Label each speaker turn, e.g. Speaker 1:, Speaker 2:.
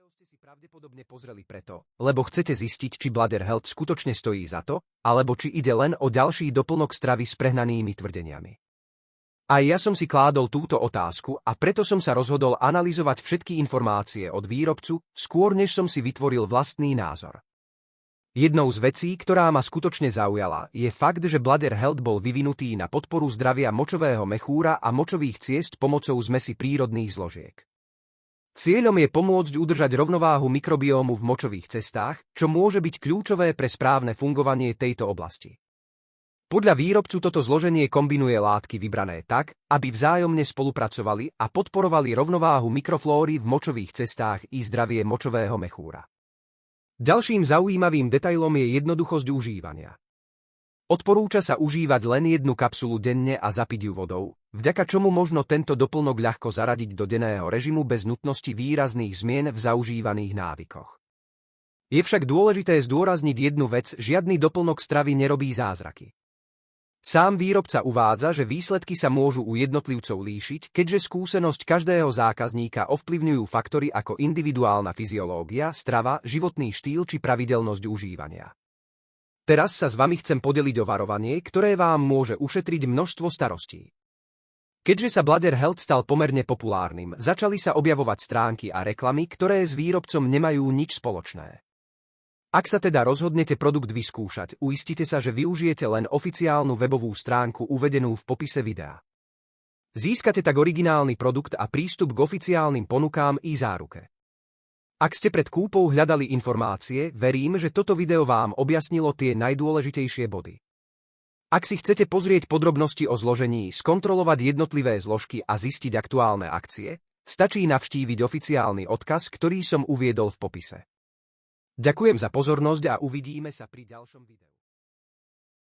Speaker 1: Video ste si pravdepodobne pozreli preto, lebo chcete zistiť, či Bladder Health skutočne stojí za to, alebo či ide len o ďalší doplnok stravy s prehnanými tvrdeniami. Aj ja som si kládol túto otázku a preto som sa rozhodol analyzovať všetky informácie od výrobcu, skôr než som si vytvoril vlastný názor. Jednou z vecí, ktorá ma skutočne zaujala, je fakt, že Bladder Health bol vyvinutý na podporu zdravia močového mechúra a močových ciest pomocou zmesi prírodných zložiek. Cieľom je pomôcť udržať rovnováhu mikrobiómu v močových cestách, čo môže byť kľúčové pre správne fungovanie tejto oblasti. Podľa výrobcu toto zloženie kombinuje látky vybrané tak, aby vzájomne spolupracovali a podporovali rovnováhu mikroflóry v močových cestách i zdravie močového mechúra. Ďalším zaujímavým detailom je jednoduchosť užívania. Odporúča sa užívať len jednu kapsulu denne a zapiť ju vodou, vďaka čomu možno tento doplnok ľahko zaradiť do denného režimu bez nutnosti výrazných zmien v zaužívaných návykoch. Je však dôležité zdôrazniť jednu vec, žiadny doplnok stravy nerobí zázraky. Sám výrobca uvádza, že výsledky sa môžu u jednotlivcov líšiť, keďže skúsenosť každého zákazníka ovplyvňujú faktory ako individuálna fyziológia, strava, životný štýl či pravidelnosť užívania. Teraz sa s vami chcem podeliť o varovanie, ktoré vám môže ušetriť množstvo starostí. Keďže sa Bladder Health stal pomerne populárnym, začali sa objavovať stránky a reklamy, ktoré s výrobcom nemajú nič spoločné. Ak sa teda rozhodnete produkt vyskúšať, uistite sa, že využijete len oficiálnu webovú stránku uvedenú v popise videa. Získate tak originálny produkt a prístup k oficiálnym ponukám i záruke. Ak ste pred kúpou hľadali informácie, verím, že toto video vám objasnilo tie najdôležitejšie body. Ak si chcete pozrieť podrobnosti o zložení, skontrolovať jednotlivé zložky a zistiť aktuálne akcie, stačí navštíviť oficiálny odkaz, ktorý som uviedol v popise. Ďakujem za pozornosť a uvidíme sa pri ďalšom videu.